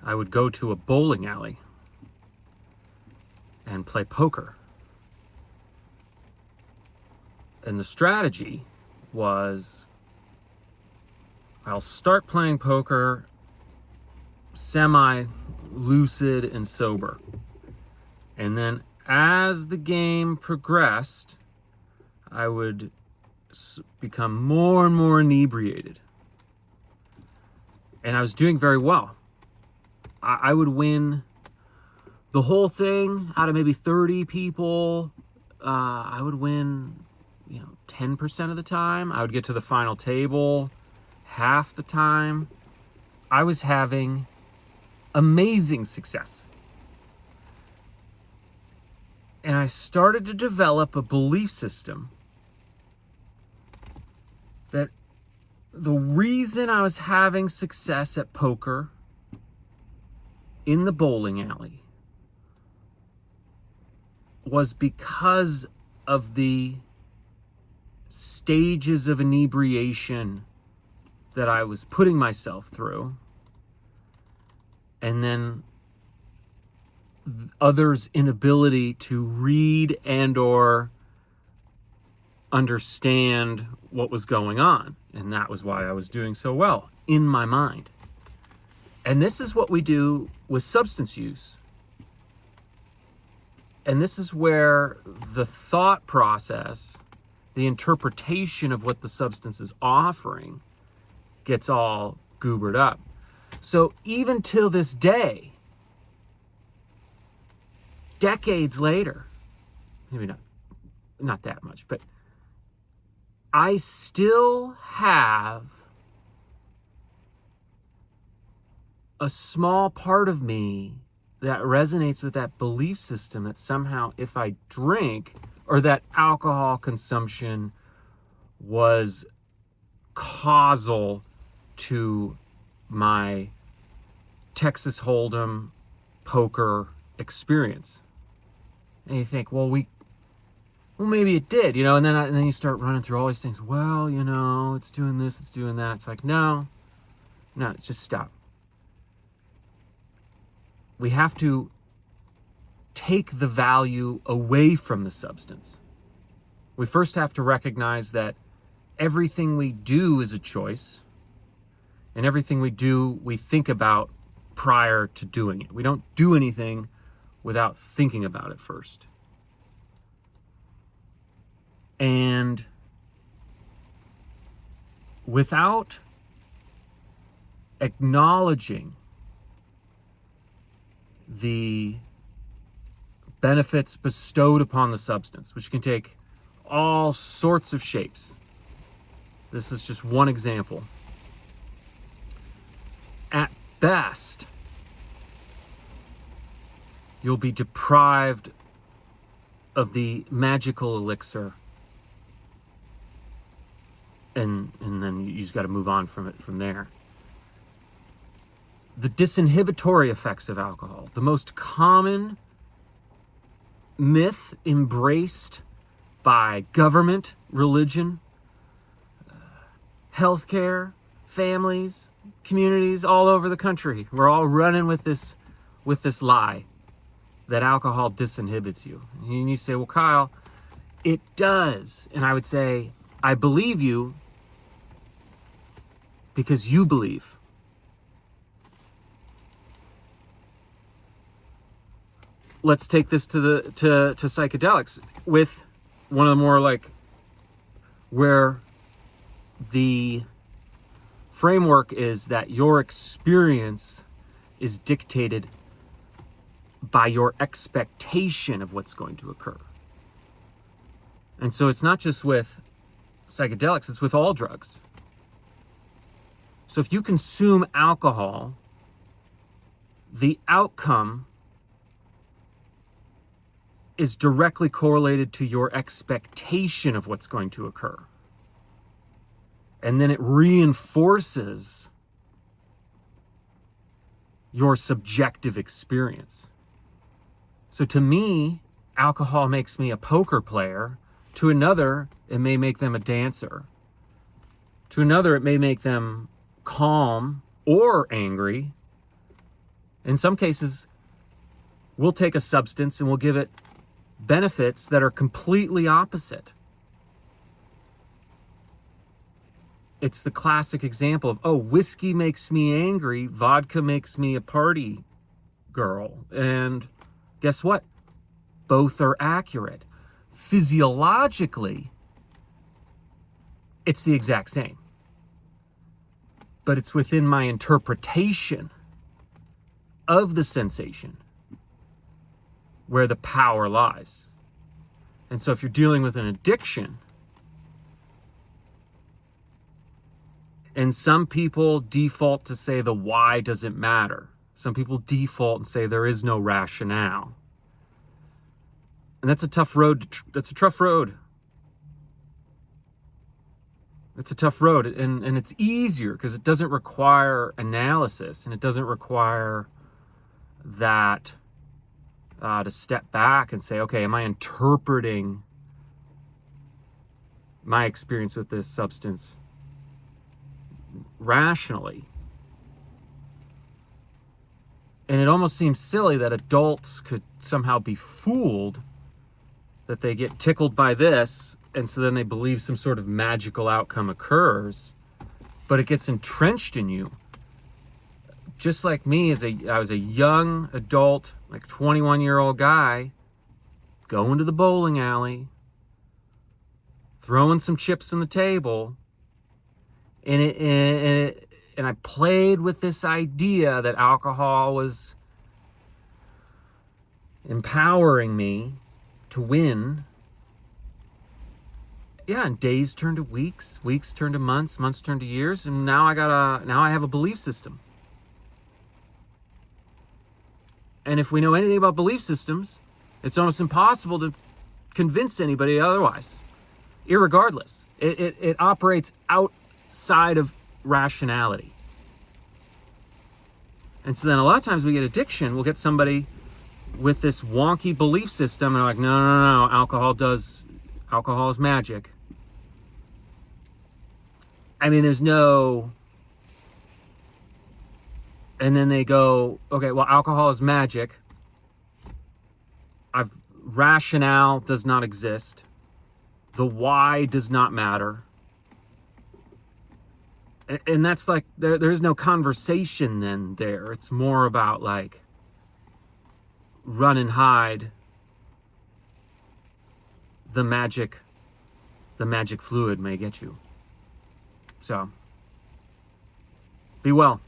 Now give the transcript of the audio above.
I would go to a bowling alley and play poker. And the strategy was, I'll start playing poker semi-lucid and sober. And then as the game progressed, I would become more and more inebriated. And I was doing very well. I would win the whole thing out of maybe 30 people. I would win 10% of the time. I would get to the final table half the time. I was having amazing success. And I started to develop a belief system that the reason I was having success at poker in the bowling alley was because of the stages of inebriation that I was putting myself through, and then others' inability to read and or understand what was going on. And that was why I was doing so well in my mind. And this is what we do with substance use. And this is where the thought process, the interpretation of what the substance is offering, gets all goobered up. So even till this day, decades later, maybe not that much, but I still have a small part of me that resonates with that belief system that somehow if I drink, or that alcohol consumption was causal to my Texas Hold'em poker experience. And you think, well, maybe it did, and then you start running through all these things. Well, it's doing this, it's doing that. It's like, no, just stop. We have to take the value away from the substance. We first have to recognize that everything we do is a choice, and everything we do, we think about prior to doing it. We don't do anything without thinking about it first. And without acknowledging the benefits bestowed upon the substance, which can take all sorts of shapes. This is just one example. At best, you'll be deprived of the magical elixir, and then you just got to move on from it from there. The disinhibitory effects of alcohol, the most common myth embraced by government, religion, healthcare, families, communities all over the country. We're all running with this lie that alcohol disinhibits you. And you say, well, Kyle, it does. And I would say, I believe you because you believe. Let's take this to psychedelics, with one of the more where the framework is that your experience is dictated by your expectation of what's going to occur. And so it's not just with psychedelics, it's with all drugs. So if you consume alcohol, the outcome is directly correlated to your expectation of what's going to occur. And then it reinforces your subjective experience. So to me, alcohol makes me a poker player. To another, it may make them a dancer. To another, it may make them calm or angry. In some cases, we'll take a substance and we'll give it benefits that are completely opposite. It's the classic example of, oh, whiskey makes me angry, vodka makes me a party girl. And guess what? Both are accurate. Physiologically, it's the exact same. But it's within my interpretation of the sensation where the power lies. And so if you're dealing with an addiction, and some people default to say the why doesn't matter. Some people default and say there is no rationale. And that's a tough road. That's a tough road. It's a tough road. And it's easier because it doesn't require analysis, and it doesn't require that to step back and say, okay, am I interpreting my experience with this substance rationally? And it almost seems silly that adults could somehow be fooled that they get tickled by this, and so then they believe some sort of magical outcome occurs, but it gets entrenched in you. Just like me, I was a young adult, like 21-year-old guy, going to the bowling alley, throwing some chips on the table, and I played with this idea that alcohol was empowering me to win. Yeah, and days turned to weeks, weeks turned to months, months turned to years, and now I have a belief system. And if we know anything about belief systems, it's almost impossible to convince anybody otherwise. Irregardless, it operates outside of rationality. And so then a lot of times we get addiction, we'll get somebody with this wonky belief system, and they're like, no, alcohol is magic. I mean, there's no... And then they go, okay, well, alcohol is magic. Rationale does not exist. The why does not matter. And that's like, there's no conversation then there. It's more about like, run and hide the magic fluid may get you. So, be well.